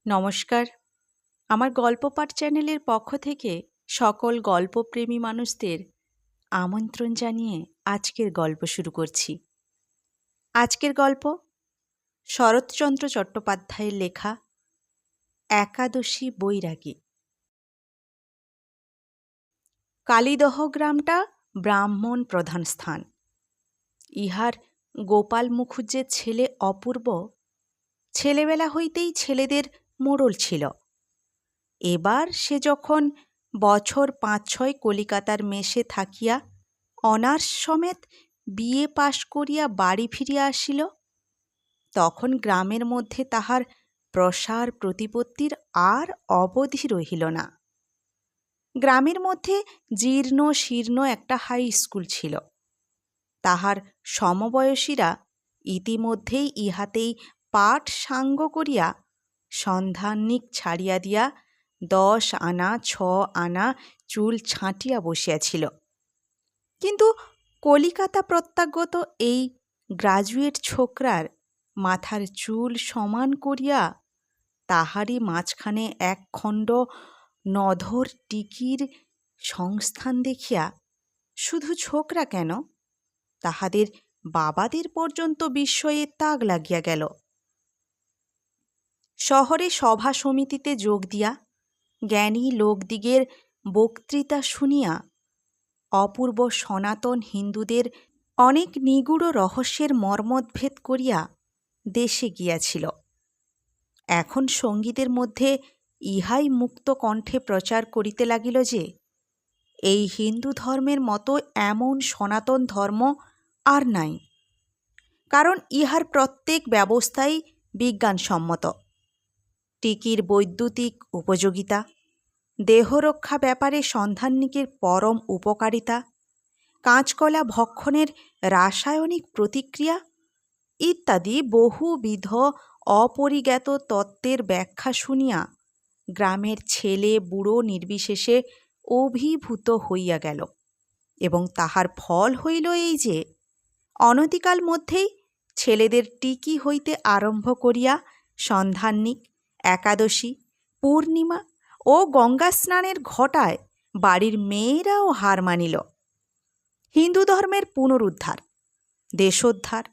নমস্কার। আমার গল্প পাঠ চ্যানেলের পক্ষ থেকে সকল গল্পপ্রেমী মানুষদের আমন্ত্রণ জানিয়ে আজকের গল্প শুরু করছি। আজকের গল্প শরৎচন্দ্র চট্টোপাধ্যায়ের লেখা একাদশী বৈরাগী। কালীদহ গ্রামটা ব্রাহ্মণ প্রধান স্থান। ইহার গোপাল মুখুজ্জের ছেলে অপূর্ব ছেলেবেলা হইতেই ছেলেদের মোড়ল ছিল। এবার সে যখন বছর ৫-৬ কলিকাতার মেসে থাকিয়া অনার্স সমেত বিএ পাশ করিয়া বাড়ি ফিরিয়া আসিল, তখন গ্রামের মধ্যে তাহার প্রসার প্রতিপত্তির আর অবধি রহিল না। গ্রামের মধ্যে জীর্ণ শীর্ণ একটা হাই স্কুল ছিল। তাহার সমবয়সীরা ইতিমধ্যেই ইহাতেই পাঠ সাঙ্গ করিয়া সন্ধানিক ছাড়িয়া দিয়া 10 আনা 6 আনা চুল ছাঁটিয়া বসিয়াছিল। কিন্তু কলিকাতা প্রত্যাগত এই গ্রাজুয়েট ছোকরার মাথার চুল সমান করিয়া তাহারই মাঝখানে একখণ্ড নধর টিকির সংস্থান দেখিয়া শুধু ছোকরা কেন, তাহাদের বাবাদের পর্যন্ত বিস্ময়ে তাক লাগিয়া গেল। শহরে সভা সমিতিতে যোগ দিয়া জ্ঞানী লোকদিগের বক্তৃতা শুনিয়া অপূর্ব সনাতন হিন্দুদের অনেক নিগূঢ় রহস্যের মর্মদ্ভেদ করিয়া দেশে গিয়াছিল। এখন সঙ্গীদের মধ্যে ইহাই মুক্ত কণ্ঠে প্রচার করিতে লাগিল যে এই হিন্দু ধর্মের মতো এমন সনাতন ধর্ম আর নাই, কারণ ইহার প্রত্যেক ব্যবস্থাই বিজ্ঞানসম্মত। টিকির বৈদ্যুতিক উপযোগিতা, দেহরক্ষা ব্যাপারে সন্ধানিকের পরম উপকারিতা, কাঁচকলা ভক্ষণের রাসায়নিক প্রতিক্রিয়া ইত্যাদি বহুবিধ অপরিজ্ঞাত তত্ত্বের ব্যাখ্যা শুনিয়া গ্রামের ছেলে বুড়ো নির্বিশেষে অভিভূত হইয়া গেল, এবং তাহার ফল হইল এই যে অনতিকাল মধ্যেই ছেলেদের টিকি হইতে আরম্ভ করিয়া সন্ধানিক, একাদশী, পূর্ণিমা ও গঙ্গা স্নানের ঘটায় বাড়ির মেয়েরাও হার মানিল। হিন্দু ধর্মের পুনরুদ্ধার, দেশোদ্ধার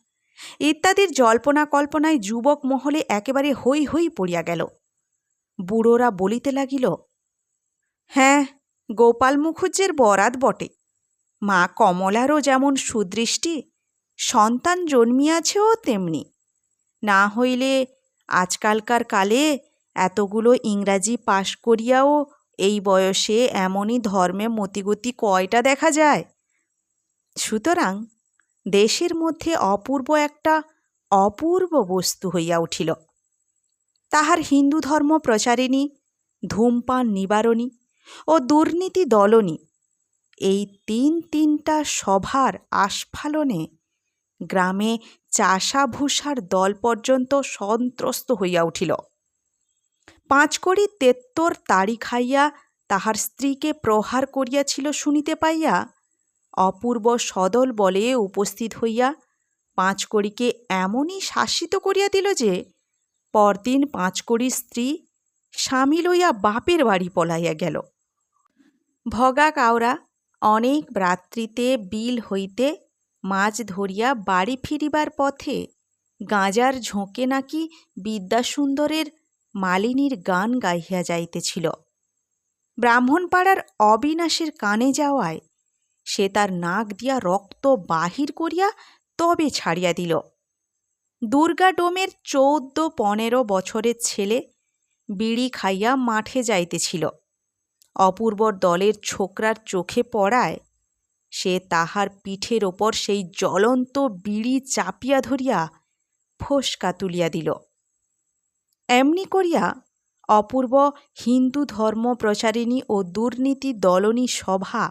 ইত্যাদির জল্পনা কল্পনায় যুবক মহলে একেবারে হৈ হৈ পড়িয়া গেল। বুড়োরা বলিতে লাগিল, হ্যাঁ, গোপাল মুখুজ্জের বরাত বটে। মা কমলারও যেমন সুদৃষ্টি, সন্তান জন্মিয়াছেও তেমনি। না হইলে আজকালকার কালে এতগুলো ইংরাজি পাশ করিয়াও এই বয়সে এমনই ধর্মে মতিগতি কয়টা দেখা যায়। সুতরাং দেশের মধ্যে অপূর্ব একটা অপূর্ব বস্তু হইয়া উঠিল। তাহার হিন্দু ধর্ম প্রচারিণী, ধূমপান নিবারণী ও দুর্নীতি দলনী এই তিনটা সভার আস্ফালনে গ্রামে চাষাভূষার দল পর্যন্ত সন্ত্রস্ত হইয়া উঠিল। 5 কড়ি 73 তাড়ি খাইয়া তাহার স্ত্রীকে প্রহার করিয়াছিল শুনিতে পাইয়া অপূর্ব সদল বলে উপস্থিত হইয়া 5 কড়িকে এমনই শাসিত করিয়া দিল যে পরদিন 5 কড়ির স্ত্রী স্বামী লইয়া বাপের বাড়ি পলাইয়া গেল। ভগা কাউরা অনেক রাত্রিতে বিল হইতে মাছ ধরিয়া বাড়ি ফিরিবার পথে গাঁজার ঝোঁকে নাকি বিদ্যাসুন্দরের মালিনীর গান গাহিয়া যাইতেছিল। ব্রাহ্মণপাড়ার অবিনাশের কানে যাওয়ায় সে তার নাক দিয়া রক্ত বাহির করিয়া তবে ছাড়িয়া দিল। দুর্গা ডোমের 14-15 বছরের ছেলে বিড়ি খাইয়া মাঠে যাইতেছিল। অপূর্বর দলের ছোকরার চোখে পড়ায় সে তাহার পিঠের ওপর সেই জ্বলন্ত বিড়ি চাপিয়া ধরিয়া ফোসকা তুলিয়া দিল। এমনি করিয়া অপূর্ব হিন্দু ধর্ম প্রচারিণী ও দুর্নীতি দলনী সভা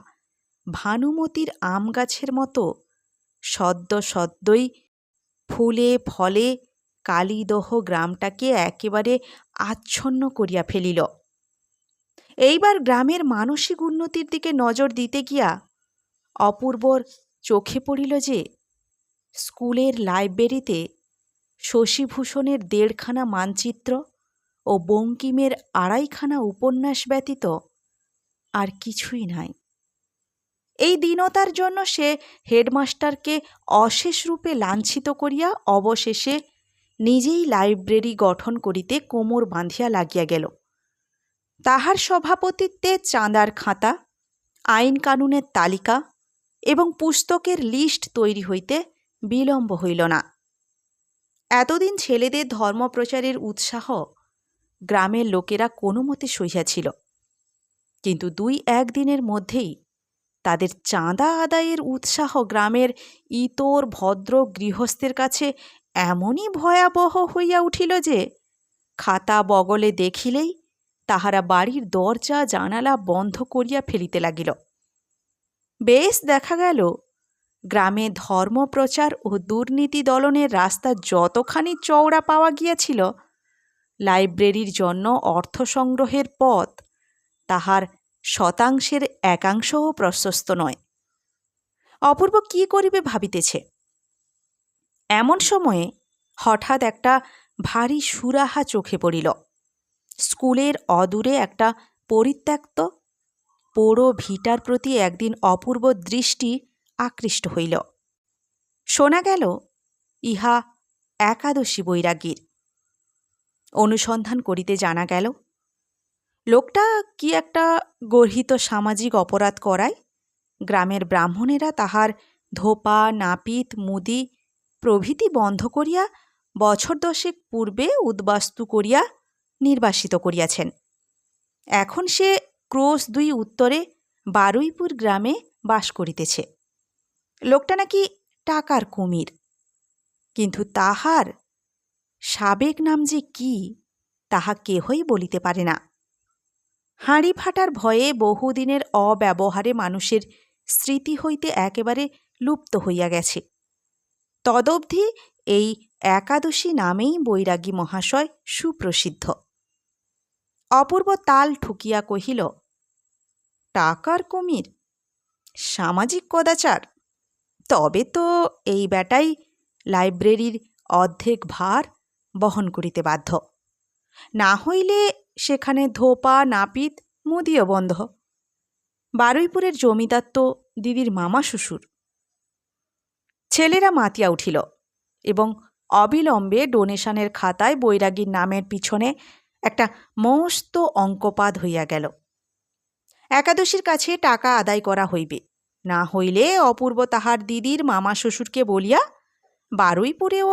ভানুমতির আম গাছের মতো সদ্যই ফুলে ফলে কালীদহ গ্রামটাকে একেবারে আচ্ছন্ন করিয়া ফেলিল। এইবার গ্রামের মানসিক উন্নতির দিকে নজর দিতে গিয়া অপূর্বর চোখে পড়িল যে স্কুলের লাইব্রেরিতে শশীভূষণের 1.5খানা মানচিত্র ও বঙ্কিমের 2.5খানা উপন্যাস ব্যতীত আর কিছুই নাই। এই দীনতার জন্য সে হেডমাস্টারকে অশেষ রূপে লাঞ্ছিত করিয়া অবশেষে নিজেই লাইব্রেরি গঠন করিতে কোমর বাঁধিয়া লাগিয়া গেল। তাহার সভাপতিত্বে চাঁদার খাতা, আইন কানুনের তালিকা এবং পুস্তকের লিস্ট তৈরি হইতে বিলম্ব হইল না। এতদিন ছেলেদের ধর্মপ্রচারের উৎসাহ গ্রামের লোকেরা কোনো মতে সহিয়াছিল, কিন্তু 2-1 দিনের মধ্যেই তাদের চাঁদা আদায়ের উৎসাহ গ্রামের ইতর ভদ্র গৃহস্থের কাছে এমনই ভয়াবহ হইয়া উঠিল যে খাতা বগলে দেখিলেই তাহারা বাড়ির দরজা জানালা বন্ধ করিয়া ফেলিতে লাগিল। বেশ দেখা গেল, গ্রামে ধর্মপ্রচার ও দুর্নীতি দলনের রাস্তা যতখানি চওড়া পাওয়া গিয়াছিল, লাইব্রেরির জন্য অর্থ সংগ্রহের পথ তাহার 1/1 প্রশস্ত নয়। অপূর্ব কি করিবে ভাবিতেছে। এমন সময়ে হঠাৎ একটা ভারী সুরাহা চোখে পড়িল। স্কুলের অদূরে একটা পরিত্যক্ত পোড়ো ভিটার প্রতি একদিন অপূর্ব দৃষ্টি আকৃষ্ট হইল। শোনা গেল ইহা একাদশী বৈরাগীর। অনুসন্ধান করিতে জানা গেল লোকটা কি একটা গর্হিত সামাজিক অপরাধ করায় গ্রামের ব্রাহ্মণেরা তাহার ধোপা, নাপিত, মুদি প্রভৃতি বন্ধ করিয়া বছর 10 পূর্বে উদ্বাস্তু করিয়া নির্বাসিত করিয়াছেন। এখন সে ক্রোশ 2 উত্তরে বারুইপুর গ্রামে বাস করিতেছে। লোকটা নাকি টাকার কুমির, কিন্তু তাহার সাবেক নাম যে কি তাহা কেহই বলিতে পারে না। হাঁড়ি ফাটার ভয়ে বহুদিনের অব্যবহারে মানুষের স্মৃতি হইতে একেবারে লুপ্ত হইয়া গেছে। তদবধি এই একাদশী নামেই বৈরাগী মহাশয় সুপ্রসিদ্ধ। অপূর্ব তাল ঠুকিয়া কহিল, টাকার কুমির, সামাজিক কদাচার? তবে তো এই বেটাই লাইব্রেরির অর্ধেক ভার বহন করিতে বাধ্য। না হইলে সেখানে ধোপা, নাপিত, মুদিও বন্ধ। বারুইপুরের জমিদার তো দিদির মামা শ্বশুর। ছেলেরা মাতিয়া উঠিল এবং অবিলম্বে ডোনেশনের খাতায় বৈরাগীর নামের পিছনে একটা মস্ত অঙ্কপাদ হইয়া গেল। একাদশীর কাছে টাকা আদায় করা হইবে, না হইলে অপূর্ব তাহার দিদির মামা শ্বশুরকে বলিয়া বারুইপুরেও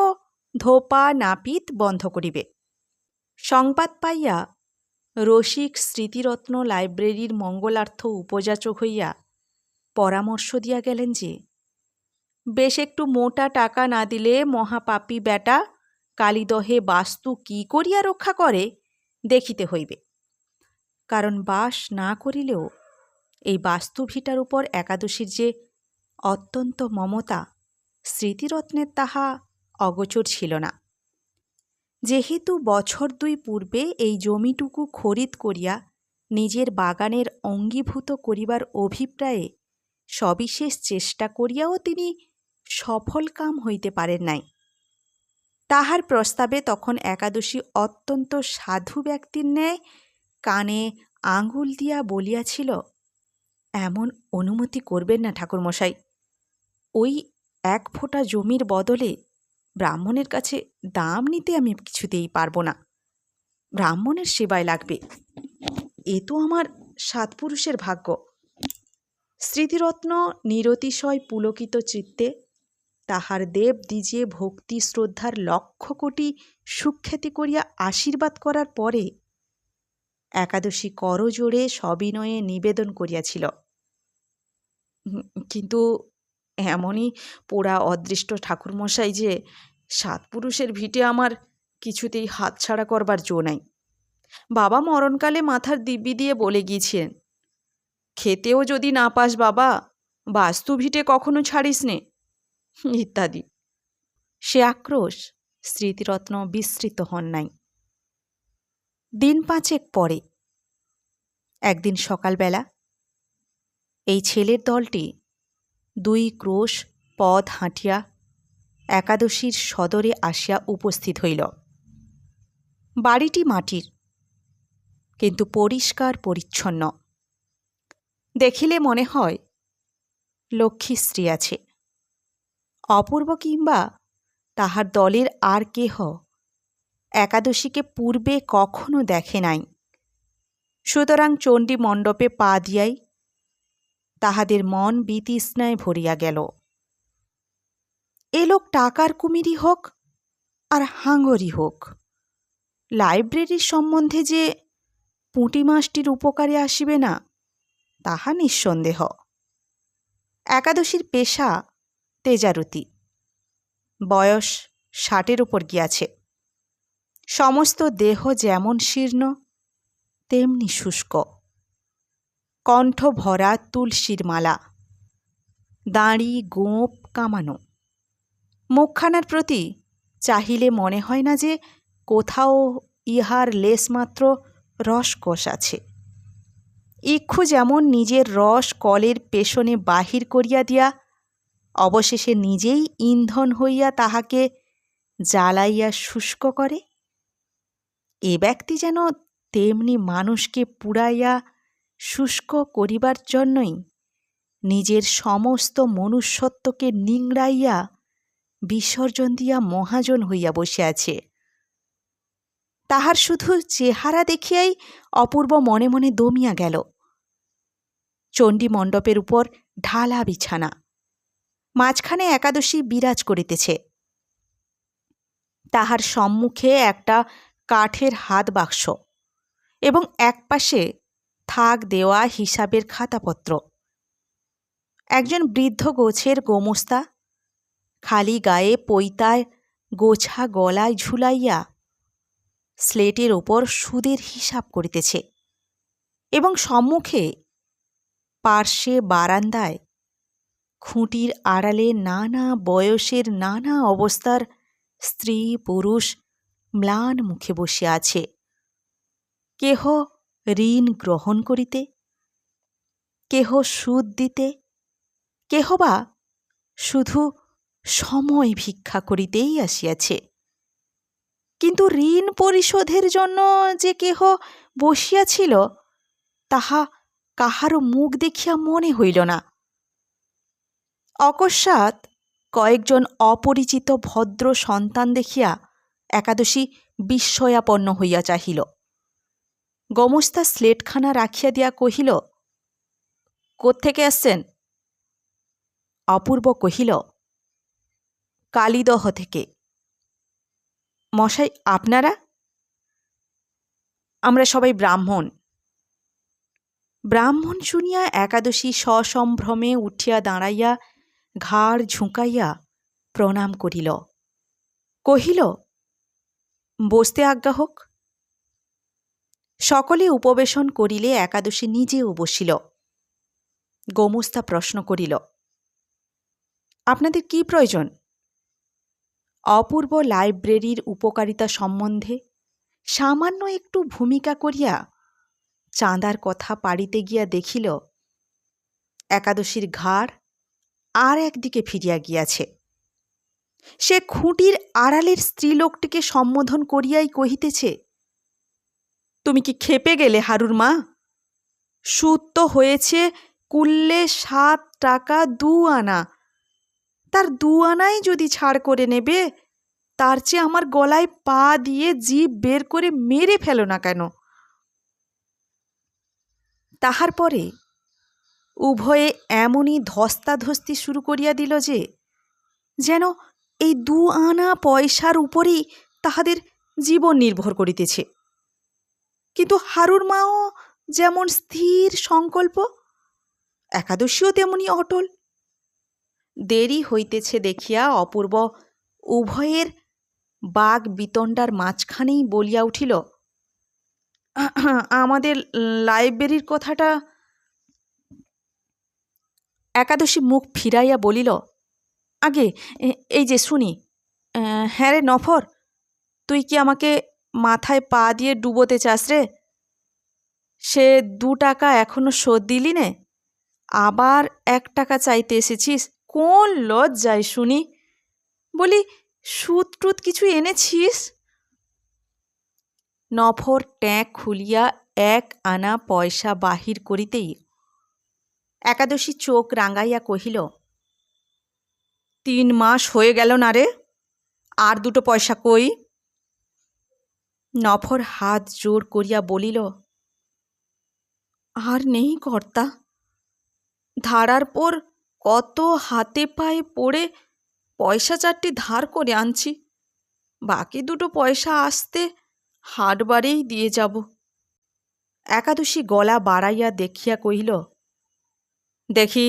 ধোপা, নাপিত বন্ধ করিবে। সংবাদ পাইয়া রসিক স্মৃতিরত্ন লাইব্রেরির মঙ্গলার্থ উপযাচক হইয়া পরামর্শ দিয়া গেলেন যে বেশ একটু মোটা টাকা না দিলে মহাপাপী বেটা কালীদহে বাস্তু কি করিয়া রক্ষা করে দেখিতে হইবে। কারণ বাস না করিলেও এই বাস্তু ভিটার উপর একাদশীর যে অত্যন্ত মমতা, স্মৃতিরত্নের তাহা অগোচর ছিল না। যেহেতু বছর 2 পূর্বে এই জমিটুকু খরিদ করিয়া নিজের বাগানের অঙ্গীভূত করিবার অভিপ্রায়ে সবিশেষ চেষ্টা করিয়াও তিনি সফল কাম হইতে পারেন নাই, তাহার প্রস্তাবে তখন একাদশী অত্যন্ত সাধু ব্যক্তির ন্যায় কানে আঙুল দিয়া বলিয়াছিল, এমন অনুমতি করবেন না ঠাকুরমশাই। ওই 1 ফোঁটা জমির বদলে ব্রাহ্মণের কাছে দাম নিতে আমি কিছুতেই পারব না। ব্রাহ্মণের সেবায় লাগবে, এ তো আমার 7 পুরুষের ভাগ্য। স্মৃতিরত্ন নিরতিশয় পুলকিত চিত্তে তাহার দেব দ্বিজে ভক্তি শ্রদ্ধার 1,00,000 কোটি সুখ্যাতি করিয়া আশীর্বাদ করার পরে একাদশী করজোড়ে সবিনয়ে নিবেদন করিয়াছিল, কিন্তু এমনই পোড়া অদৃষ্ট ঠাকুরমশাই যে 7 পুরুষের ভিটে আমার কিছুতেই হাতছাড়া করবার জো নাই। বাবা মরণকালে মাথার দিব্যি দিয়ে বলে গিয়েছেন, খেতেও যদি না পাস বাবা, বাস্তু ভিটে কখনো ছাড়িস নে, ইত্যাদি। সে আক্রোশ স্মৃতিরত্ন বিস্মৃত হন নাই। দিন 5 পরে একদিন সকালবেলা এই ছেলের দলটি 2 ক্রোশ পথ হাঁটিয়া একাদশীর সদরে আসিয়া উপস্থিত হইল। বাড়িটি মাটির, কিন্তু পরিষ্কার পরিচ্ছন্ন। দেখিলে মনে হয় লক্ষ্মী স্ত্রী আছে। অপূর্ব কিংবা তাহার দলের আর কেহ একাদশীকে পূর্বে কখনো দেখে নাই। সুতরাং চণ্ডী মণ্ডপে পা দিয়াই তাহাদের মন বিতৃষ্ণায় ভরিয়া গেল। এ লোক টাকার কুমিরই হোক আর হাঙ্গরই হোক, লাইব্রেরির সম্বন্ধে যে পুঁটি মাসটির উপকারে আসিবে না তাহা নিঃসন্দেহ। একাদশীর পেশা তেজারতি, বয়স 60-এর ওপর গিয়াছে। সমস্ত দেহ যেমন শীর্ণ তেমনি শুষ্ক, কণ্ঠ ভরা তুলসীর মালা, দাঁড়ি গোঁপ কামানো। মুখখানার প্রতি চাহিলে মনে হয় না যে কোথাও ইহার লেশমাত্র রসকস আছে। ইক্ষু যেমন নিজের রস কলের পেছনে বাহির করিয়া দিয়া অবশেষে নিজেই ইন্ধন হইয়া তাহাকে জ্বালাইয়া শুষ্ক করে, এ ব্যক্তি যেন তেমনি মানুষকে পুড়াইয়া শুষ্ক করিবার জন্যই নিজের সমস্ত মনুষ্যত্বকে নিংড়াইয়া বিসর্জন দিয়া মহাজন হইয়া বসিয়াছে। তাহার শুধু চেহারা দেখিয়াই অপূর্ব মনে মনে দমিয়া গেল। চণ্ডী মণ্ডপের উপর ঢালা বিছানা, মাঝখানে একাদশী বিরাজ করিতেছে। তাহার সম্মুখে একটা কাঠের হাত বাক্স এবং একপাশে থাক দেওয়া হিসাবের খাতাপত্র। একজন বৃদ্ধ গোছের গোমস্তা খালি গায়ে পৈতায় গোছা গলায় ঝুলাইয়া স্লেটের ওপর সুদের হিসাব করিতেছে এবং সম্মুখে পার্শ্বে বারান্দায় খুঁটির আড়ালে নানা বয়সের নানা অবস্থার স্ত্রী পুরুষ ম্লান মুখে বসিয়া আছে। কেহ ঋণ গ্রহণ করিতে, কেহ সুদ দিতে, কেহ বা শুধু সময় ভিক্ষা করিতেই আসিয়াছে। কিন্তু ঋণ পরিশোধের জন্য যে কেহ বসিয়াছিল তাহা কাহারও মুখ দেখিয়া মনে হইল না। অকস্মাৎ কয়েকজন অপরিচিত ভদ্র সন্তান দেখিয়া একাদশী বিস্ময়াপন্ন হইয়া চাহিল। গোমস্তা স্লেটখানা রাখিয়া দিয়া কহিল, কোত্থেকে আসছেন? অপূর্ব কহিল, কালীদহ থেকে। মশাই, আপনারা? আমরা সবাই ব্রাহ্মণ। ব্রাহ্মণ শুনিয়া একাদশী সসম্ভ্রমে উঠিয়া দাঁড়াইয়া ঘাড় ঝুঁকাইয়া প্রণাম করিল। কহিল, বসতে আজ্ঞা হোক। সকলে উপবেশন করিলে একাদশী নিজেও বসিল। গোমস্তা প্রশ্ন করিল, আপনাদের কি প্রয়োজন? অপূর্ব লাইব্রেরির উপকারিতা সম্বন্ধে সামান্য একটু ভূমিকা করিয়া চাঁদার কথা পাড়িতে গিয়া দেখিল একাদশীর ঘাড় আর একদিকে ফিরিয়া গিয়াছে। সে খুঁটির আড়ালের স্ত্রীলোকটিকে সম্বোধন করিয়াই কহিতেছে, তুমি কি খেপে গেলে হারুর মা? সুদ তো হয়েছে কুল্লে 7 টাকা 2 আনা। তার 2 আনাই যদি ছাড় করে নেবে, তার চেয়ে আমার গলায় পা দিয়ে জিভ বের করে মেরে ফেলো না কেন? তাহার পরে উভয়ে এমনই ধস্তাধস্তি শুরু করিয়া দিল যে যেন এই 2 আনা পয়সার উপরেই তাহাদের জীবন নির্ভর করিতেছে। কিন্তু হারুর মাও যেমন স্থির সংকল্প, একাদশীও তেমনি অটল। দেরি হইতেছে দেখিয়া অপূর্ব উভয়ের বাগ বিতণ্ডার মাঝখানেই বলিয়া উঠিল, আমাদের লাইব্রেরির কথাটা। একাদশী মুখ ফিরাইয়া বলিল, আগে এই যে শুনি। হ্যাঁ রে নফর, তুই কি আমাকে মাথায় পা দিয়ে ডুবোতে চাস রে? সে 2 টাকা এখনো শোধ দিলি নে, আবার 1 টাকা চাইতে এসেছিস? কোন লজ্জায় শুনি? বলি, সুদ টুদ কিছু এনেছিস? নফর ট্যাঁক খুলিয়া 1 আনা পয়সা বাহির করিতেই একাদশী চোখ রাঙাইয়া কহিল, 3 মাস হয়ে গেল না রে, আর 2 পয়সা কই? নফর হাত জোর করিয়া বলিল, আর নেই কর্তা, ধারার পর কত হাতে পায়ে পড়ে পয়সা 4টি ধার করে আনছি, বাকি 2 পয়সা আসতে হাটবারেই দিয়ে যাব। একাদশী গলা বাড়াইয়া দেখিয়া কহিল, দেখি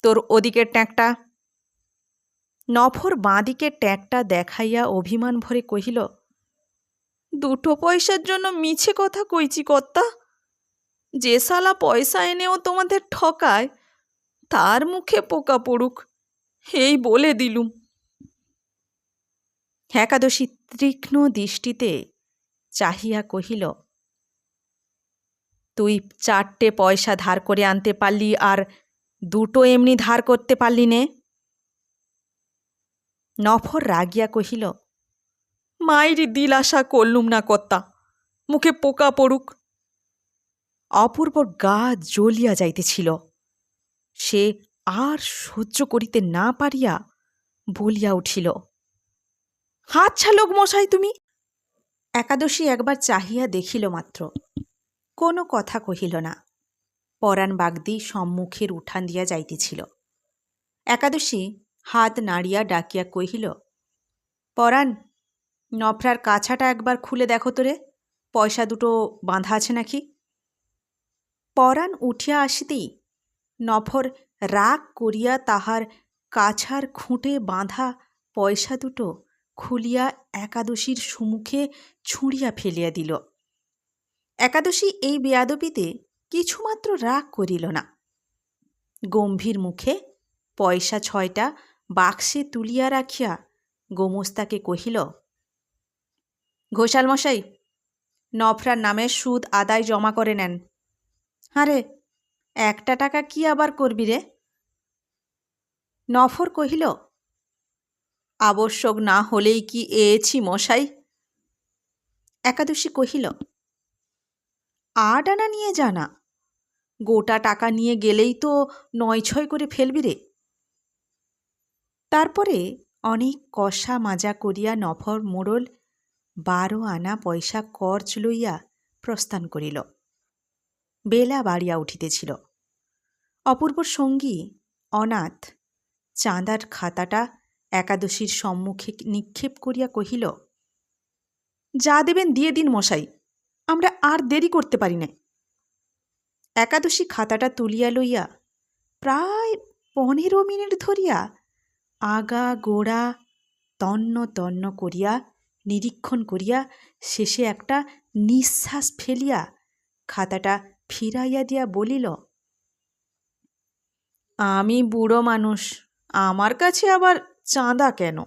তোর ওদিকের ট্যাঁকটা। নফর বাঁদিকের ট্যাঁকটা দেখাইয়া অভিমান ভরে কহিল, 2 পয়সার জন্য মিছে কথা কইছি কর্তা, যে শালা পয়সা এনেও তোমাদের ঠকায় তার মুখে পোকা পড়ুক, এই বলে দিলুম। একাদশী তীক্ষ্ণ দৃষ্টিতে চাহিয়া কহিল, তুই 4টে পয়সা ধার করে আনতে পারলি আর 2 এমনি ধার করতে পারলি নে? নফর রাগিয়া কহিল, মাইরি দিল আশা করলুম না কর্তা, মুখে পোকা পড়ুক। অপূর্বর গা জ্বলিয়া যাইতেছিল। সে আর সহ্য করিতে না পারিয়া বলিয়া উঠিল, হাত ছালোক মশাই তুমি। একাদশী একবার চাহিয়া দেখিল মাত্র, কোনো কথা কহিল না। পরাণ বাগদি সম্মুখের উঠান দিয়া যাইতেছিল। একাদশী হাত নাড়িয়া ডাকিয়া কহিল, পরাণ, নফরার কাছাটা একবার খুলে দেখো তো রে, পয়সা 2 বাঁধা আছে নাকি? পরাণ উঠিয়া আসিতেই নফর রাগ করিয়া তাহার কাছার খুঁটে বাঁধা পয়সা 2 খুলিয়া একাদশীর সম্মুখে ছুঁড়িয়া ফেলিয়া দিল। একাদশী এই বেয়াদবিতে কিছুমাত্র রাগ করিল না। গম্ভীর মুখে পয়সা 6টা বাক্সে তুলিয়া রাখিয়া গোমস্তাকে কহিল, ঘোষাল মশাই, নফরার নামে সুদ আদায় জমা করে নেন। আরে 1টা টাকা কি আবার করবি রে? নফর কহিল, আবশ্যক না হলেই কি এছি মশাই? একাদশী কহিল, 8 আনা নিয়ে জানা, গোটা টাকা নিয়ে গেলেই তো 9-6 করে ফেলবি রে। তারপরে অনেক কষা মাজা করিয়া নফর মোড়ল 12 আনা পয়সা কর্জ লইয়া প্রস্থান করিল। বেলা বাড়িয়া উঠিতেছিল। অপূর্বর সঙ্গী অনাথ চাঁদার খাতাটা একাদশীর সম্মুখে নিক্ষেপ করিয়া কহিল, যা দেবেন দিয়ে দিন মশাই, আমরা আর দেরি করতে পারি না। একাদশী খাতাটা তুলিয়া লইয়া প্রায় 15 মিনিট ধরিয়া আগা গোড়া তন্ন তন্ন করিয়া নিরীক্ষণ করিয়া শেষে একটা নিঃশ্বাস ফেলিয়া খাতাটা ফিরাইয়া দিয়া বলিল, আমি বুড়ো মানুষ, আমার কাছে আবার চাঁদা কেন?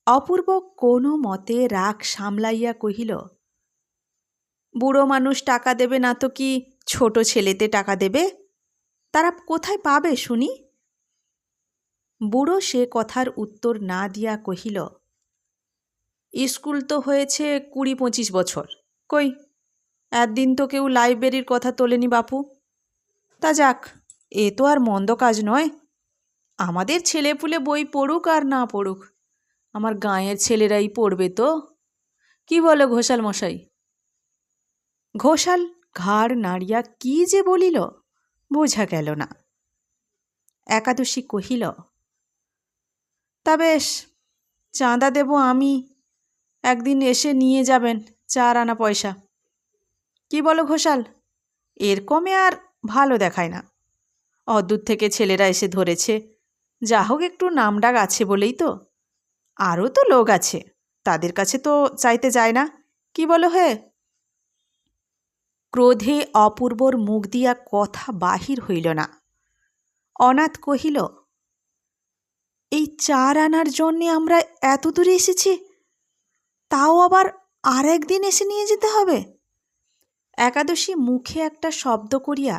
অপূর্ব কোনো মতে রাগ সামলাইয়া কহিল, বুড়ো মানুষ টাকা দেবে না তো কি ছোট ছেলেতে টাকা দেবে? তারা কোথায় পাবে শুনি? বুড়ো সে কথার উত্তর না দিয়া কহিল, স্কুল তো হয়েছে 20-25 বছর, কই একদিন তো কেউ লাইব্রেরির কথা তোলেনি বাপু। তা যাক, এ তো আর মন্দ কাজ নয়, আমাদের ছেলেপুলে বই পড়ুক আর না পড়ুক, আমার গাঁয়ের ছেলেরাই পড়বে তো। কি বলো ঘোষাল মশাই? ঘোষাল ঘাড় নাড়িয়া কি যে বলিল বোঝা গেল না। একাদশী কহিল, তা বেশ, চাঁদা দেব আমি, একদিন এসে নিয়ে যাবেন 4 আনা পয়সা। কি বলো ঘোষাল? এর কমে আর ভালো দেখায় না। অদূর থেকে ছেলেরা এসে ধরেছে, যা হোক একটু নামডাক আছে বলেই তো। আরও তো লোক আছে, তাদের কাছে তো চাইতে যায় না। কি বলো হে? ক্রোধে অপূর্বর মুখ দিয়া কথা বাহির হইল না। অনাথ কহিল, এই 4 আনার জন্যে আমরা এত দূরে এসেছি, তাও আবার আর একদিন এসে নিয়ে যেতে হবে? একাদশী মুখে একটা শব্দ করিয়া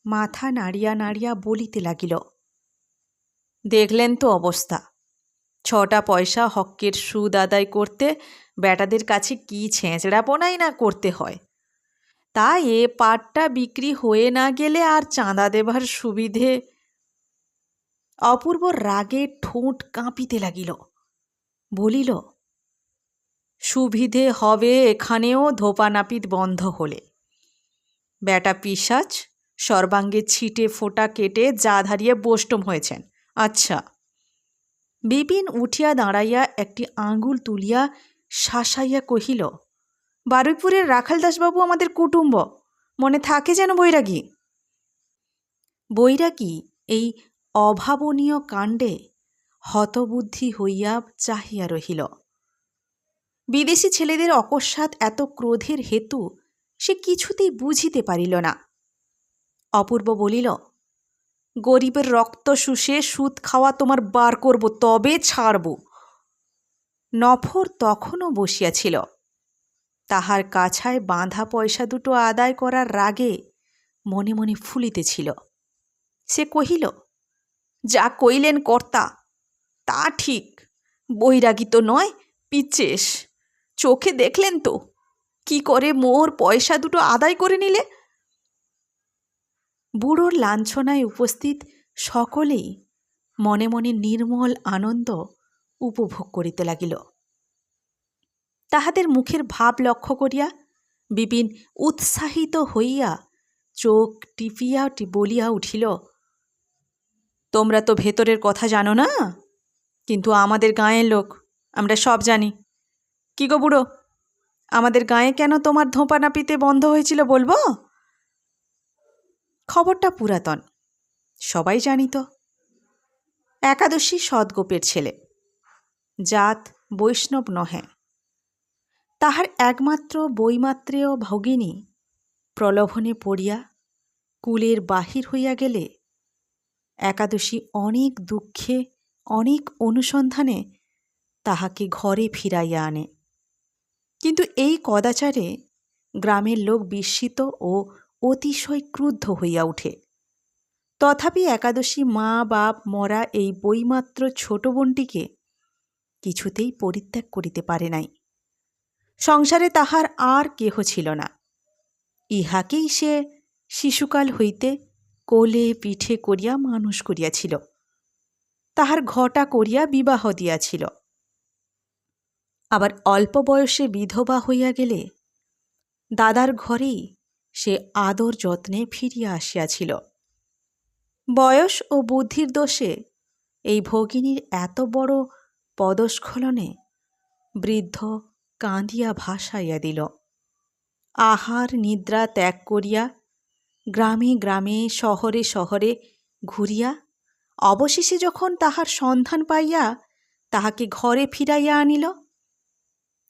মাথা নাড়িয়া নাড়িয়া বলিতে লাগিল, দেখলেন তো অবস্থা, 6টা পয়সা হক্কের সুদ আদায় করতে বেটাদের কাছে কি ছেঁচড়াপোনাই না করতে হয়। তা এ পাটটা বিক্রি হয়ে না গেলে আর চাঁদা দেবার সুবিধে। অপূর্ব রাগে ঠোঁট কাঁপিতে লাগিল, বলিল, সুবিধে হবে এখানেও ধোপা নাপিত বন্ধ হলে। বেটা পিশাচ সর্বাঙ্গে ছিটে ফোঁটা কেটে যা ধারিয়ে বোষ্টম হয়েছেন। আচ্ছা। বিপিন উঠিয়া দাঁড়াইয়া একটি আঙুল তুলিয়া শাসাইয়া কহিল, বারুইপুরের রাখালদাসবাবু আমাদের কুটুম্ব, মনে থাকে যেন বৈরাগী। বৈরাগী এই অভাবনীয় কাণ্ডে হতবুদ্ধি হইয়া চাহিয়া রহিল। বিদেশি ছেলেদের অকস্মাৎ এত ক্রোধের হেতু সে কিছুতেই বুঝিতে পারিল না। অপূর্ব বলিল, গরিবের রক্ত শুষে সুদ খাওয়া তোমার বার করব, তবে ছাড়ব। নফর তখনও বসিয়াছিল। তাহার কাছায় বাঁধা পয়সা দুটো আদায় করার রাগে মনে মনে ফুলিতেছিল। সে কহিল, যা কইলেন কর্তা তা ঠিক, বৈরাগী তো নয়, পিচেস। চোখে দেখলেন তো কি করে মোর পয়সা দুটো আদায় করে নিলে। বুড়োর লাঞ্ছনায় উপস্থিত সকলেই মনে মনে নির্মল আনন্দ উপভোগ করিতে লাগিল। তাহাদের মুখের ভাব লক্ষ্য করিয়া বিপিন উৎসাহিত হইয়া চোখ টিপিয়া বলিয়া উঠিল, তোমরা তো ভেতরের কথা জানো না, কিন্তু আমাদের গাঁয়ের লোক আমরা সব জানি। কি গো বুড়ো, আমাদের গাঁয়ে কেন তোমার ধোঁপা নাপিতে বন্ধ হয়েছিল বলবো? খবরটা পুরাতন, সবাই জানিত। একাদশী সৎগোপের ছেলে, জাত বৈষ্ণব নহে। তাহার একমাত্র বৈমাত্রেয় ভগিনী প্রলোভনে পড়িয়া কুলের বাহির হইয়া গেলে একাদশী অনেক দুঃখে অনেক অনুসন্ধানে তাহাকে ঘরে ফিরাইয়া আনে। কিন্তু এই কদাচারে গ্রামের লোক বিস্মিত ও অতিশয় ক্রুদ্ধ হইয়া উঠে। তথাপি একাদশী মা বাপ মরা এই বৈমাত্র ছোট বোনটিকে কিছুতেই পরিত্যাগ করিতে পারে নাই। সংসারে তাহার আর কেহ ছিল না। ইহাকেই সে শিশুকাল হইতে কোলে পিঠে করিয়া মানুষ করিয়াছিল, তাহার ঘটা করিয়া বিবাহ দিয়াছিল। আবার অল্প বয়সে বিধবা হইয়া গেলে দাদার ঘরেই সে আদর যত্নে ফিরিয়া আসিয়াছিল। বয়স ও বুদ্ধির দোষে এই ভগিনীর এত বড় পদস্খলনে বৃদ্ধ কাঁদিয়া ভাসাইয়া দিল। আহার নিদ্রা ত্যাগ করিয়া গ্রামে গ্রামে শহরে শহরে ঘুরিয়া অবশেষে যখন তাহার সন্ধান পাইয়া তাহাকে ঘরে ফিরাইয়া আনিল,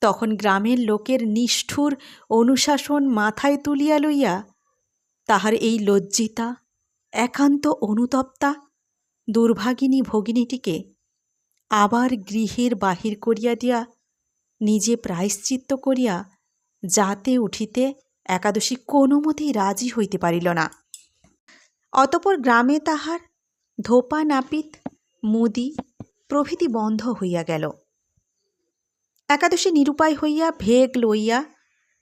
তখন গ্রামের লোকের নিষ্ঠুর অনুশাসন মাথায় তুলিয়া লইয়া তাহার এই লজ্জিতা একান্ত অনুতপ্তা দুর্ভাগিনী ভগিনীটিকে আবার গৃহের বাহির করিয়া দিয়া নিজে প্রায়শ্চিত্ত করিয়া যাতে উঠিতে একাদশী কোনো মতেই রাজি হইতে পারিল না। অতঃপর গ্রামে তাহার ধোপা নাপিত মুদি প্রভৃতি বন্ধ হইয়া গেল। একাদশী নিরুপায় হইয়া ভেগ লইয়া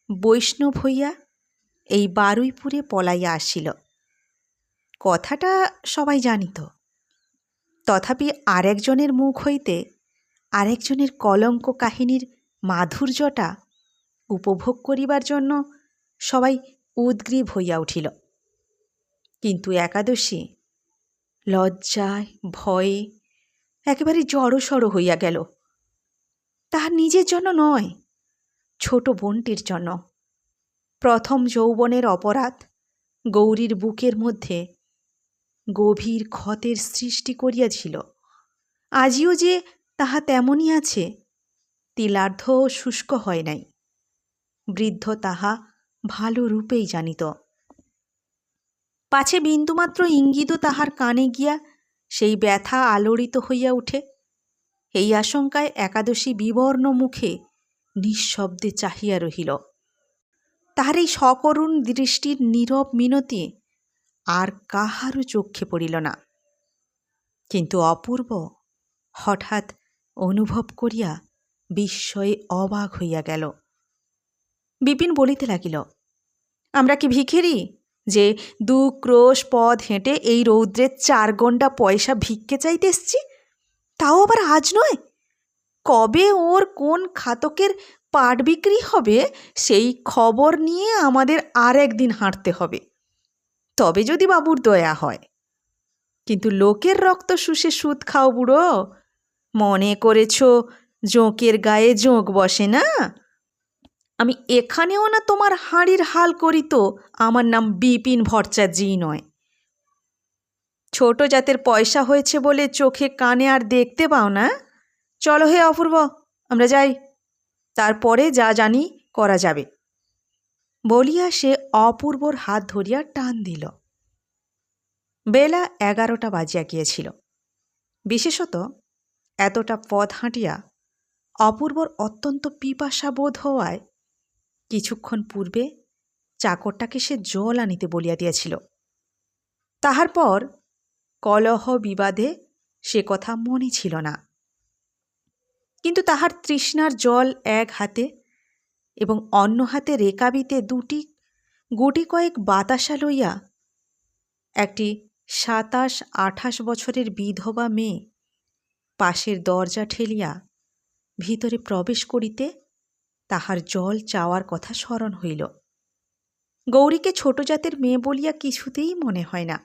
বৈষ্ণব হইয়া এই বারুইপুরে পলাইয়া আসিল। কথাটা সবাই জানিত, তথাপি আরেকজনের মুখ হইতে আরেকজনের কলঙ্ক কাহিনীর মাধুর্যটা উপভোগ করিবার জন্য সবাই উদ্গ্রীব হইয়া উঠিল। কিন্তু একাদশী লজ্জায় ভয়ে একেবারে জড়সড় হইয়া গেল। তাহার নিজের জন্য নয়, ছোট বোনটির জন্য। প্রথম যৌবনের অপরাধ গৌরীর বুকের মধ্যে গভীর ক্ষতের সৃষ্টি করিয়াছিল। আজিও যে তাহা তেমনই আছে, তিলার্ধ শুষ্ক হয় নাই। বৃদ্ধ তাহা ভালো রূপেই জানিত। পাছে বিন্দুমাত্র ইঙ্গিতও তাহার কানে গিয়া সেই ব্যথা আলোড়িত হইয়া উঠে, এই আশঙ্কায় একাদশী বিবর্ণ মুখে নিঃশব্দে চাহিয়া রহিল। তাহার এই সকরুণ দৃষ্টির নীরব মিনতি আর কাহারও চক্ষে পড়িল না। কিন্তু অপূর্ব হঠাৎ অনুভব করিয়া বিস্ময়ে অবাক হইয়া গেল। বিপিন বলিতে লাগিল, আমরা কি ভিখিরি যে 2 ক্রোশ পথ হেঁটে এই রৌদ্রে 4 গন্ডা পয়সা ভিক্ষে চাইতে এসছি? তাও আবার আজ নয়। কবে ওর কোন খাতকের পাট বিক্রি হবে সেই খবর নিয়ে আমাদের আর একদিন হাঁটতে হবে, তবে যদি বাবুর দয়া হয়। কিন্তু লোকের রক্ত শুষে সুদ খাও বুড়ো, মনে করেছ জোঁকের গায়ে জোঁক বসে না? আমি এখানেও না তোমার হাঁড়ির হাল করি তো আমার নাম বিপিন ভট্টাচার্যি নয়। ছোট জাতের পয়সা হয়েছে বলে চোখে কানে আর দেখতে পাও না? চলো হে অপূর্ব, আমরা যাই, তারপরে যা জানি করা যাবে। বলিয়া সে অপূর্বর হাত ধরিয়া টান দিল। বেলা 11টা বাজিয়া গিয়েছিল। বিশেষত এতটা পথ হাঁটিয়া অপূর্বর অত্যন্ত পিপাসা বোধ হওয়ায় কিছুক্ষণ পূর্বে চাকরটাকে সে জল আনিতে বলিয়া দিয়াছিল। তাহার পর কলহ বিবাদে সে কথা মনে ছিল না। কিন্তু তাহার তৃষ্ণার জল এক হাতে এবং অন্য হাতে রেকাবিতে 2টি গুটি কয়েক বাতাসা লইয়া একটি 27-28 বছরের বিধবা মেয়ে পাশের দরজা ঠেলিয়া ভিতরে প্রবেশ করিতে তাহার জল চাওয়ার কথা স্মরণ হইল। গৌরীকে ছোট জাতের মেয়ে বলিয়া কিছুতেই মনে হয় না।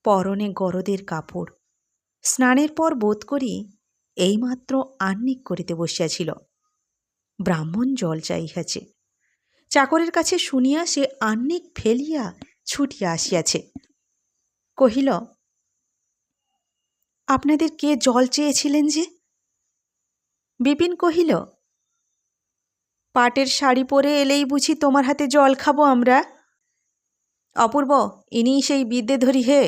পরনে গরদের কাপড়, স্নানের পর বোধ করি এইমাত্র আহ্নিক করিতে বসিয়াছিল। ব্রাহ্মণ জল চাইয়াছে। চাকরের কাছে শুনিয়া সে আহ্নিক ফেলিয়া ছুটিয়া আসিয়াছে। কহিল, আপনাদের কে জল চেয়েছিলেন যে? বিপিন কহিল, পাটের শাড়ি পরে এলেই বুঝি তোমার হাতে জল খাবো আমরা? অপূর্ব, ইনিই সেই বিদ্যেধরী হে।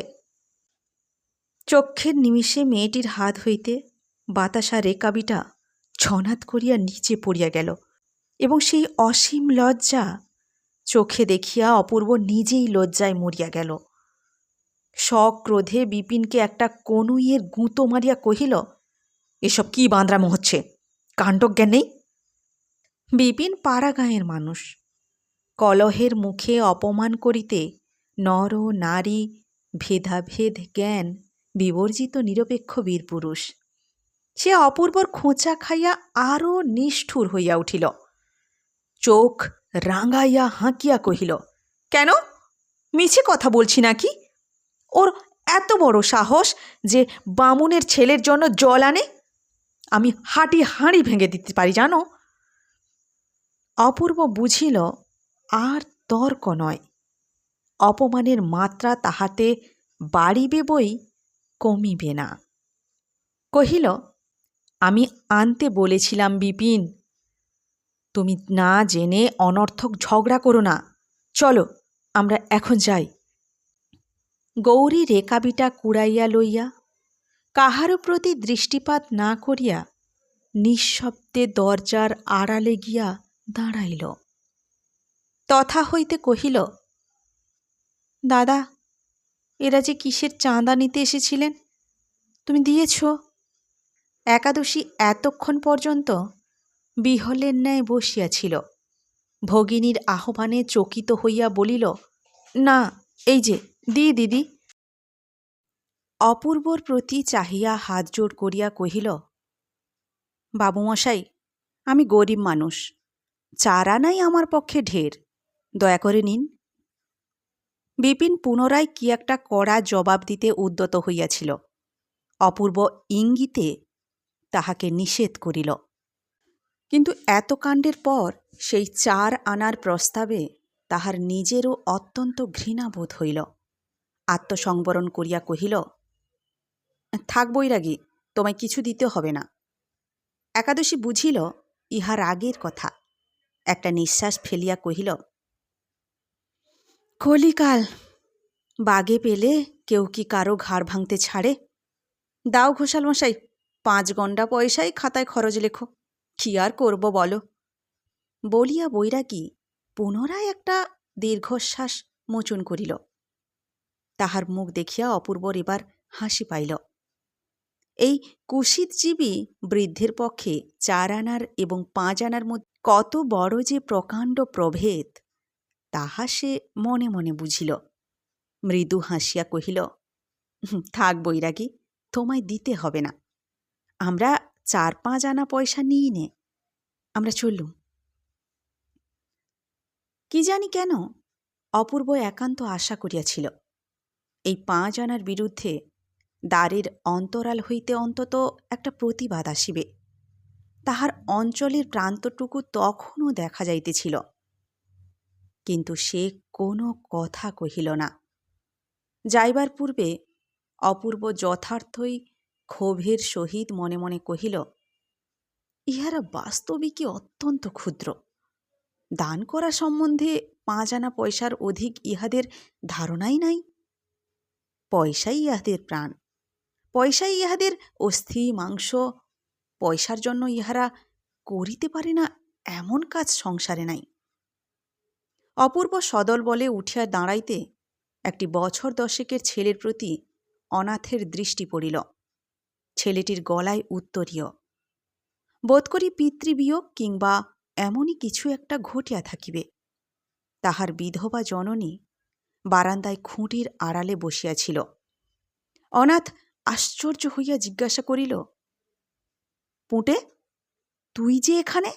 চক্ষের নিমিষে মেয়েটির হাত হইতে বাতাসা রেকাবিটা ছনাদ করিয়া নিচে পড়িয়া গেল এবং সেই অসীম লজ্জা চোখে দেখিয়া অপূর্ব নিজেই লজ্জায় মরিয়া গেল। সক্রোধে বিপিনকে একটা কনুইয়ের গুঁতো মারিয়া কহিল, এসব কি বাঁদরামো হচ্ছে? কাণ্ডজ্ঞান নেই? বিপিন পাড়াগাঁয়ের মানুষ। কলহের মুখে অপমান করিতে নর নারী ভেদাভেদ জ্ঞান বিবর্জিত নিরপেক্ষ বীরপুরুষ। সে অপূর্বর খোঁচা খাইয়া আরও নিষ্ঠুর হইয়া উঠিল। চোখ রাঙাইয়া হাঁকিয়া কহিল, কেন? মিছে কথা বলছি নাকি? ওর এত বড় সাহস যে বামুনের ছেলের জন্য জল আনে? আমি হাঁটি হাঁড়ি ভেঙে দিতে পারি জানো? অপূর্ব বুঝিল আর তর্ক নয়, অপমানের মাত্রা তাহাতে বাড়িবে বই কমিবে না। কহিল, আমি আনতে বলেছিলাম বিপিন, তুমি না জেনে অনর্থক ঝগড়া করো না। চলো, আমরা এখন যাই। গৌরী রেকাবিটা কুড়াইয়া লইয়া কাহারও প্রতি দৃষ্টিপাত না করিয়া নিঃশব্দে দরজার আড়ালে গিয়া দাঁড়াইল। তথা হইতে কহিল, দাদা, এরা যে কিসের চাঁদা নিতে এসেছিলেন, তুমি দিয়েছ? একাদশী এতক্ষণ পর্যন্ত বিহলের ন্যায় বসিয়াছিল। ভগিনীর আহ্বানে চকিত হইয়া বলিল, না, এই যে দিদি। অপূর্বর প্রতি চাহিয়া হাত জোড় করিয়া কহিল, বাবুমশাই, আমি গরিব মানুষ, 4 আনাই আমার পক্ষে ঢের, দয়া করে নিন। বিপিন পুনরায় কি একটা কড়া জবাব দিতে উদ্যত হইয়াছিল। অপূর্ব ইঙ্গিতে তাহাকে নিষেধ করিল। কিন্তু এত কাণ্ডের পর সেই 4 আনার প্রস্তাবে তাহার নিজেরও অত্যন্ত ঘৃণাবোধ হইল। আত্মসংবরণ করিয়া কহিল, থাক বৈরাগী, তোমায় কিছু দিতে হবে না। একাদশী বুঝিল ইহার আগের কথা। একটা নিঃশ্বাস ফেলিয়া কহিল, কলিকাল, বাগে পেলে কেউ কি কারো ঘাড় ভাঙতে ছাড়ে? দাও ঘোষাল মশাই, 5 গন্ডা পয়সাই খাতায় খরচ লেখো, কি আর করব বলো। বলিয়া বৈরাগী পুনরায় একটা দীর্ঘশ্বাস মোচন করিল। তাহার মুখ দেখিয়া অপূর্বর এবার হাসি পাইল। এই কুৎসিতজীবী বৃদ্ধের পক্ষে 4 আনার এবং 5 আনার মধ্যে কত বড় যে প্রকাণ্ড প্রভেদ, তাহা সে মনে মনে বুঝিল। মৃদু হাসিয়া কহিল, থাক বৈরাগী, তোমায় দিতে হবে না। আমরা 4-5 আনা পয়সা নিই নে, আমরা চললুম। কি জানি কেন অপূর্ব একান্ত আশা করিয়াছিল এই 5 আনার বিরুদ্ধে দ্বারের অন্তরাল হইতে অন্তত একটা প্রতিবাদ আসিবে। তাহার অঞ্চলের প্রান্তটুকু তখনও দেখা যাইতেছিল, কিন্তু সে কোনো কথা কহিল না। যাইবার পূর্বে অপূর্ব যথার্থই ক্ষোভের সহিত মনে মনে কহিল, ইহারা বাস্তবিকই অত্যন্ত ক্ষুদ্র। দান করা সম্বন্ধে 5 আনা পয়সার অধিক ইহাদের ধারণাই নাই। পয়সাই ইহাদের প্রাণ, পয়সাই ইহাদের অস্থি মাংস। পয়সার জন্য ইহারা করিতে পারে না এমন কাজ সংসারে নাই। অপূর্ব সদল বলে উঠিয়া দাঁড়াইতে একটি বছর 10 ছেলের প্রতি অনাথের দৃষ্টি পড়িল। ছেলেটির গলায় উত্তরীয়। বোধ করি পিতৃবিয়োগ কিংবা এমনই কিছু একটা ঘটিয়া থাকিবে। তাহার বিধবা জননী বারান্দায় খুঁটির আড়ালে বসিয়াছিল। অনাথ আশ্চর্য হইয়া জিজ্ঞাসা করিল, পুঁটে, তুই যে এখানে?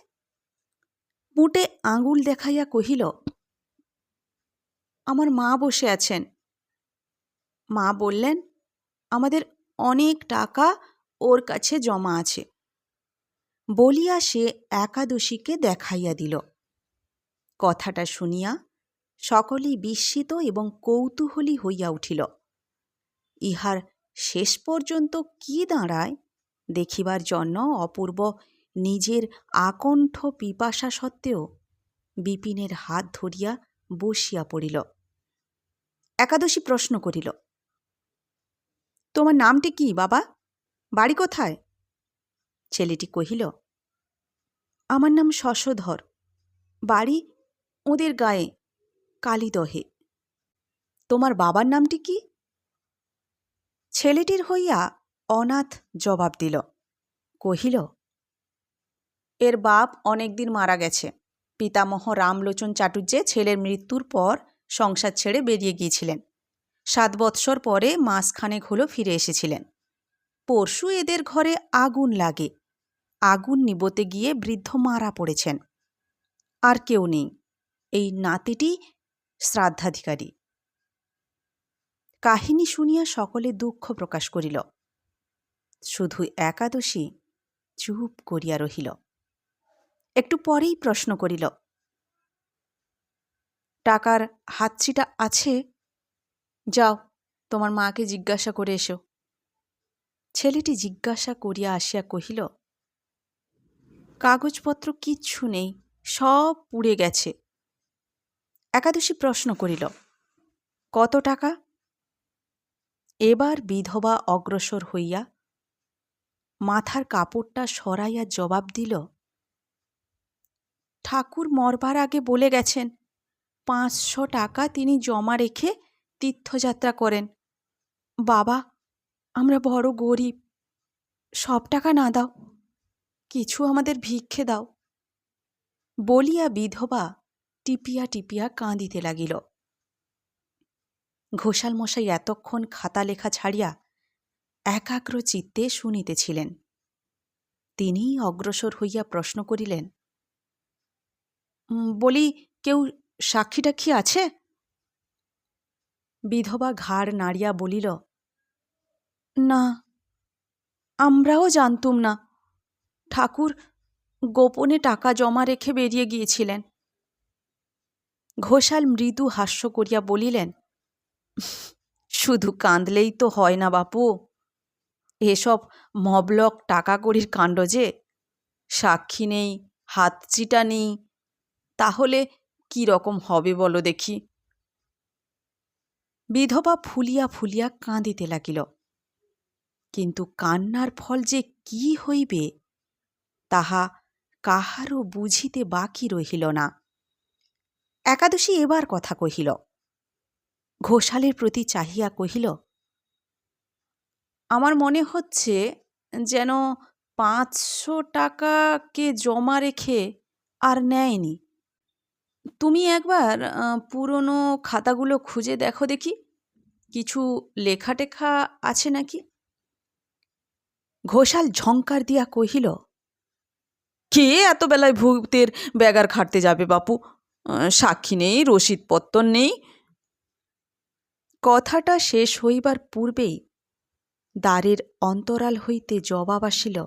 পুঁটে আঙুল দেখাইয়া কহিল, আমার মা বসে আছেন। মা বললেন, আমাদের অনেক টাকা ওর কাছে জমা আছে। বলিয়া সে একাদশীকে দেখাইয়া দিল। কথাটা শুনিয়া সকলেই বিস্মিত এবং কৌতূহলী হইয়া উঠিল। ইহার শেষ পর্যন্ত কি দাঁড়ায় দেখিবার জন্য অপূর্ব নিজের আকণ্ঠ পিপাসা সত্ত্বেও বিপিনের হাত ধরিয়া বসিয়া পড়িল। একাদশী প্রশ্ন করিল, তোমার নামটি কি বাবা? বাড়ি কোথায়? ছেলেটি কহিল, আমার নাম শশধর, বাড়ি ওদের গায়ে, কালীদহে। তোমার বাবার নামটি কি? ছেলেটির হইয়া অনাথ জবাব দিল, কহিল, এর বাপ অনেকদিন মারা গেছে। পিতামহ রামলোচন চাটুর্যে ছেলের মৃত্যুর পর সংসার ছেড়ে বেরিয়ে গিয়েছিলেন। 7 বৎসর পরে মাসখানেক হলো ফিরে এসেছিলেন। পরশু এদের ঘরে আগুন লাগে। আগুন নিবোতে গিয়ে বৃদ্ধ মারা পড়েছেন। আর কেউ নেই, এই নাতিটি শ্রাদ্ধাধিকারী। কাহিনী শুনিয়া সকলে দুঃখ প্রকাশ করিল। শুধু একাদশী চুপ করিয়া রহিল। একটু পরেই প্রশ্ন করিল, টাকার হাতছিটা আছে? যাও, তোমার মাকে জিজ্ঞাসা করে এসো। ছেলেটি জিজ্ঞাসা করিয়া আসিয়া কহিল, কাগজপত্র কিচ্ছু নেই, সব পুড়ে গেছে। একাদশী প্রশ্ন করিল, কত টাকা? এবার বিধবা অগ্রসর হইয়া মাথার কাপড়টা সরাইয়া জবাব দিল, ঠাকুর মরবার আগে বলে গেছেন 500 টাকা তিনি জমা রেখে তীর্থযাত্রা করেন। বাবা, আমরা বড় গরিব, সব টাকা না দাও, কিছু আমাদের ভিক্ষে দাও। বলিয়া বিধবা টিপিয়া টিপিয়া কাঁদিতে লাগিল। ঘোষাল মশাই এতক্ষণ খাতা লেখা ছাড়িয়া একাগ্র চিত্তে শুনিতেছিলেন। তিনিই অগ্রসর হইয়া প্রশ্ন করিলেন, বলি, কেউ সাক্ষী টাক্ষী আছে? বিধবা ঘাড় নাড়িয়া বলিল, না, আমরাও জানতুম না। ঠাকুর গোপনে টাকা জমা রেখে বেরিয়ে গিয়েছিলেন। ঘোষাল মৃদু হাস্য করিয়া বলিলেন, শুধু কাঁদলেই তো হয় না বাপু, এসব মবলক টাকা কড়ির কাণ্ড যে। সাক্ষী নেই, হাতচিটা নেই, তাহলে কি রকম হবে বলো দেখি। বিধবা ফুলিয়া ফুলিয়া কাঁদিতে লাগিল। কিন্তু কান্নার ফল যে কি হইবে তাহা কাহারও বুঝিতে বাকি রহিল না। একাদশী এবার কথা কহিল। ঘোষালের প্রতি চাহিয়া কহিল, আমার মনে হচ্ছে যেন 500 টাকা জমা রেখে আর নেয়নি। তুমি একবার পুরনো খাতাগুলো খুঁজে দেখো দেখি, কিছু লেখা টেখা আছে নাকি। ঘোষাল ঝঙ্কার দিয়া কহিল, কে এত বেলায় ভূতের ব্যাগার খাটতে যাবে বাপু? সাক্ষী নেই, রসিদপত্র নেই। কথাটা শেষ হইবার পূর্বেই দ্বারের অন্তরাল হইতে জবাব আসিল,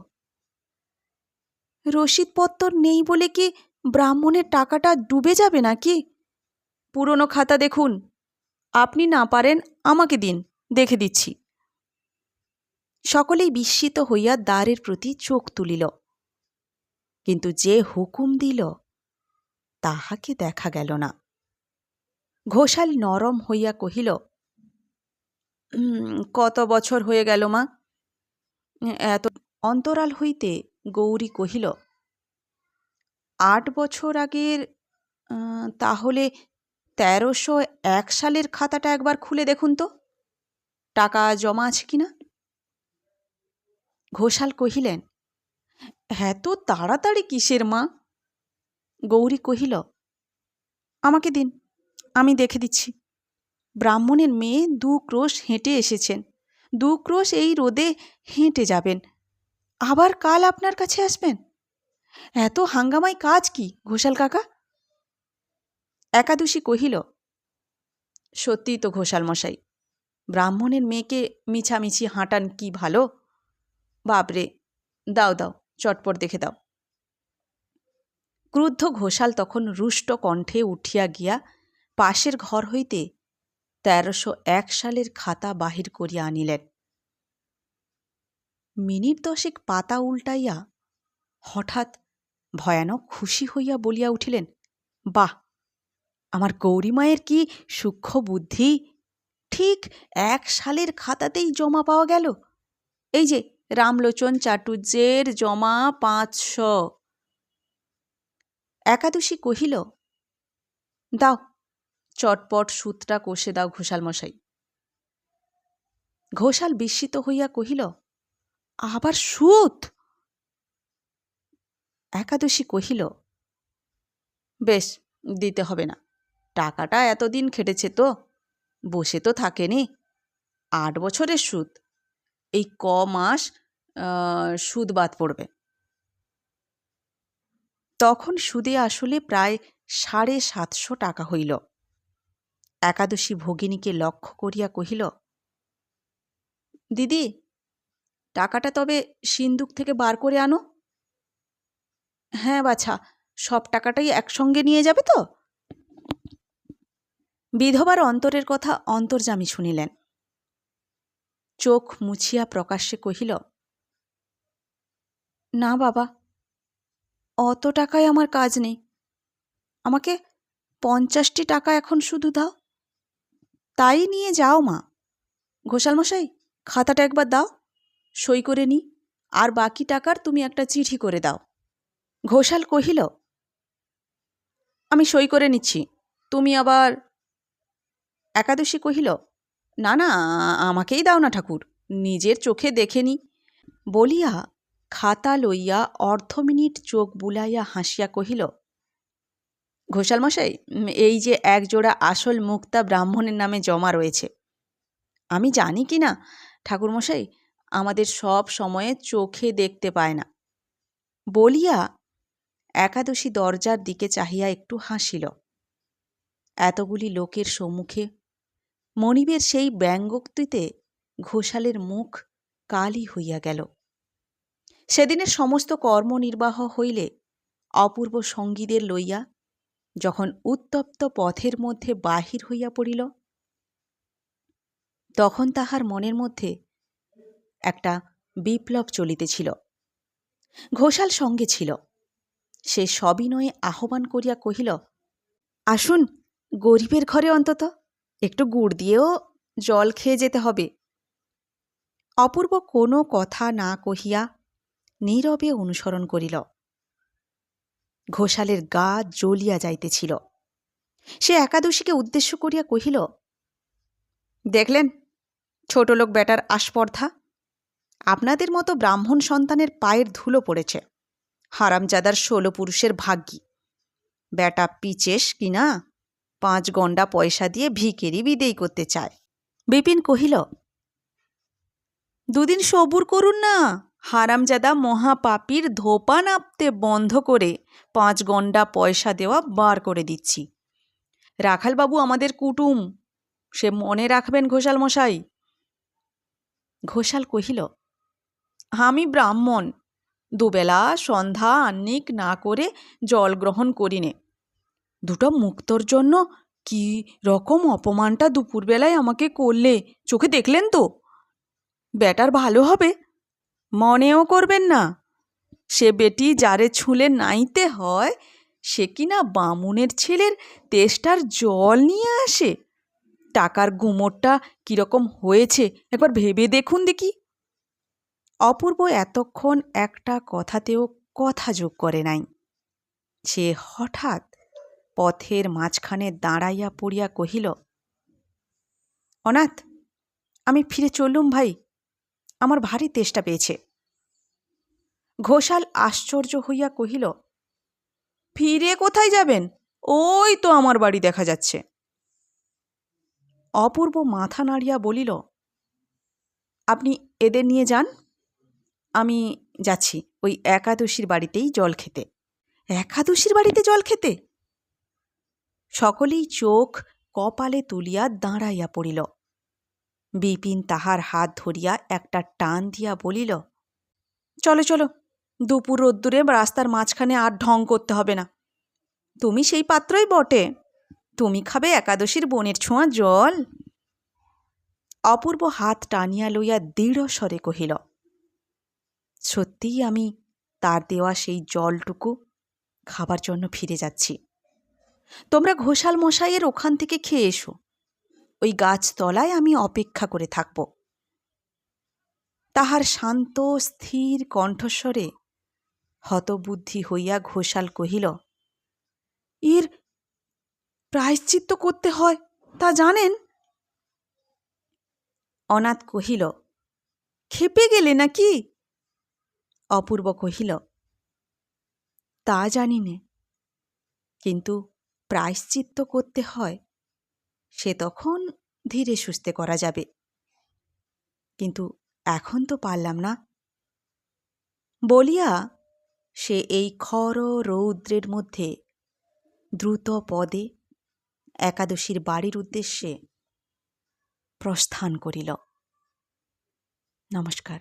রসিদপত্র নেই বলে কি ব্রাহ্মণের টাকাটা ডুবে যাবে নাকি? পুরনো খাতা দেখুন, আপনি না পারেন আমাকে দিন, দেখে দিচ্ছি। সকলেই বিস্মিত হইয়া দ্বারের প্রতি চোখ তুলিল, কিন্তু যে হুকুম দিল তাহাকে দেখা গেল না। ঘোষাল নরম হইয়া কহিল, কত বছর হয়ে গেল মা? এত অন্তরাল হইতে গৌরী কহিল, 8 বছর আগের। তাহলে 1301 সালের খাতাটা একবার খুলে দেখুন তো, টাকা জমা আছে কিনা। ঘোষাল কহিলেন, এত তাড়াতাড়ি কিসের মা? গৌরী কহিল, আমাকে দিন, আমি দেখে দিচ্ছি। ব্রাহ্মণের মেয়ে 2 ক্রোশ হেঁটে এসেছেন, 2 ক্রোশ এই রোদে হেঁটে যাবেন, আবার কাল আপনার কাছে আসবেন। এত হাঙ্গামায় কাজ কি ঘোষাল কাকা? একাদশী কহিল, সত্যিই তো ঘোষাল মশাই, ব্রাহ্মণের মেয়েকে মিছামিছি হাঁটান কি ভালো? বাপরে, দাও দাও, চটপট দেখে দাও। ক্রুদ্ধ ঘোষাল তখন রুষ্ট কণ্ঠে উঠিয়া গিয়া পাশের ঘর হইতে 1301 সালের খাতা বাহির করিয়া আনিলেন। মিনিট 10 পাতা উল্টাইয়া হঠাৎ ভয়ানক খুশি হইয়া বলিয়া উঠিলেন, বাহ, আমার গৌরীমায়ের কি সূক্ষ্ম বুদ্ধি! ঠিক 1 সালের খাতাতেই জমা পাওয়া গেল। এই যে রামলোচন চাটুর্যের জমা 500। একাদশী কহিল, দাও, চটপট সুদটা কষে দাও ঘোষাল মশাই। ঘোষাল বিস্মিত হইয়া কহিল, আবার সুদ? একাদশী কহিল, বেশ, দিতে হবে না, টাকাটা এতদিন খেটেছে তো, বসে তো থাকেনি। 8 বছরের সুদ, এই ক মাস সুদ বাদ পড়বে। তখন সুদে আসলে প্রায় 750 টাকা হইল। একাদশী ভগিনীকে লক্ষ্য করিয়া কহিল, দিদি, টাকাটা তবে সিন্দুক থেকে বার করে আনো। হ্যাঁ বাছা, সব টাকাটাই একসঙ্গে নিয়ে যাবে তো? বিধবার অন্তরের কথা অন্তর্যামী শুনিলেন। চোখ মুছিয়া প্রকাশ্যে কহিল, না বাবা, অত টাকায় আমার কাজ নেই, আমাকে 50টি টাকা এখন শুধু দাও, তাই নিয়ে যাও মা। ঘোষাল মশাই, খাতাটা একবার দাও, সই করে নি, আর বাকি টাকার তুমি একটা চিঠি করে দাও। ঘোষাল কহিল, আমি সই করে নিচ্ছি, তুমি আবার। একাদশী কহিল, না না, আমাকেই দাও না ঠাকুর, নিজের চোখে দেখে নি। বলিয়া খাতা লইয়া অর্ধমিনিট চোখ বুলাইয়া হাসিয়া কহিল, ঘোষাল মশাই, এই যে 1 জোড়া আসল মুক্তা ব্রাহ্মণের নামে জমা রয়েছে। আমি জানি কি না ঠাকুরমশাই, আমাদের সব সময়ে চোখে দেখতে পায় না। বলিয়া একাদশী দরজার দিকে চাহিয়া একটু হাসিল। এতগুলি লোকের সম্মুখে মনিবের সেই ব্যঙ্গোক্তিতে ঘোষালের মুখ কালি হইয়া গেল। সেদিনের সমস্ত কর্মনির্বাহ হইলে অপূর্ব সঙ্গীদের লইয়া যখন উত্তপ্ত পথের মধ্যে বাহির হইয়া পড়িল, তখন তাহার মনের মধ্যে একটা বিপ্লব চলিতেছিল। ঘোষাল সঙ্গে ছিল। সে সবিনয়ে আহ্বান করিয়া কহিল, আসুন, গরিবের ঘরে অন্তত একটু গুড় দিয়েও জল খেয়ে যেতে হবে। অপূর্ব কোনো কথা না কহিয়া নীরবে অনুসরণ করিল। ঘোষালের গা জ্বলিয়া যাইতেছিল। সে একাদশীকে উদ্দেশ্য করিয়া কহিল, দেখলেন ছোটলোক বেটার আস্পর্ধা, আপনাদের মতো ব্রাহ্মণ সন্তানের পায়ের ধুলো পড়েছে। হারামজাদার 16 পুরুষের ভাগ্যি। বেটা পিচেস কিনা 5 গন্ডা পয়সা দিয়ে ভিখেরি বিদেয় করতে চায়। বিপিন কহিল, 2 দিন সবুর করুন না। হারামজাদা মহাপাপীর ধোপা নাপতে বন্ধ করে 5 গন্ডা পয়সা দেওয়া বার করে দিচ্ছি। রাখালবাবু আমাদের কুটুম, সে মনে রাখবেন ঘোষাল মশাই। ঘোষাল কহিল, আমি ব্রাহ্মণ, দুবেলা সন্ধ্যা আহ্নিক না করে জল গ্রহণ করিনে। 2টা মুক্তর জন্য কি রকম অপমানটা দুপুরবেলায় আমাকে করলে চোখে দেখলেন তো? বেটার ভালো হবে মনেও করবেন না। সে বেটি যারে ছুঁলে নাইতে হয় সে কিনা বামুনের ছেলের তেষ্টার জল নিয়ে আসে। টাকার গুমোরটা কিরকম হয়েছে একবার ভেবে দেখুন দেখি। অপূর্ব এতক্ষণ একটা কথাতেও কথা যোগ করে নাই। সে হঠাৎ পথের মাঝখানে দাঁড়াইয়া পড়িয়া কহিল, অনাথ, আমি ফিরে চললুম ভাই, আমার ভারী তেষ্টা পেয়েছে। ঘোষাল আশ্চর্য হইয়া কহিল, ফিরে কোথায় যাবেন? ওই তো আমার বাড়ি দেখা যাচ্ছে। অপূর্ব মাথা নাড়িয়া বলিল, আপনি এদের নিয়ে যান, আমি যাচ্ছি ওই একাদশীর বাড়িতেই জল খেতে। একাদশীর বাড়িতে জল খেতে? সকলেই চোখ কপালে তুলিয়া দাঁড়াইয়া পড়িল। বিপিন তাহার হাত ধরিয়া একটা টান দিয়া বলিল, চলো চলো, দুপুর রোদ্দুরে রাস্তার মাঝখানে আর ঢং করতে হবে না। তুমি সেই পাত্রই বটে, তুমি খাবে একাদশীর বনের ছোঁয়া জল? অপূর্ব হাত টানিয়া লইয়া দৃঢ় স্বরে কহিল, সত্যিই আমি তার দেওয়া সেই জলটুকু খাবার জন্য ফিরে যাচ্ছি। তোমরা ঘোষাল মশাইয়ের ওখান থেকে খেয়ে এসো, ওই গাছতলায় আমি অপেক্ষা করে থাকব। তাহার শান্ত স্থির কণ্ঠস্বরে হতবুদ্ধি হইয়া ঘোষাল কহিল, এর প্রায়শ্চিত্ত করতে হয় তা জানেন? অনাথ কহিল, খেপে গেলে নাকি? অপূর্ব কহিল, তা জানি নে, কিন্তু প্রায়শ্চিত্ত করতে হয় সে তখন ধীরে সুস্থে করা যাবে, কিন্তু এখন তো পারলাম না। বলিয়া সে এই খর রৌদ্রের মধ্যে দ্রুত পদে একাদশীর বাড়ির উদ্দেশ্যে প্রস্থান করিল। নমস্কার।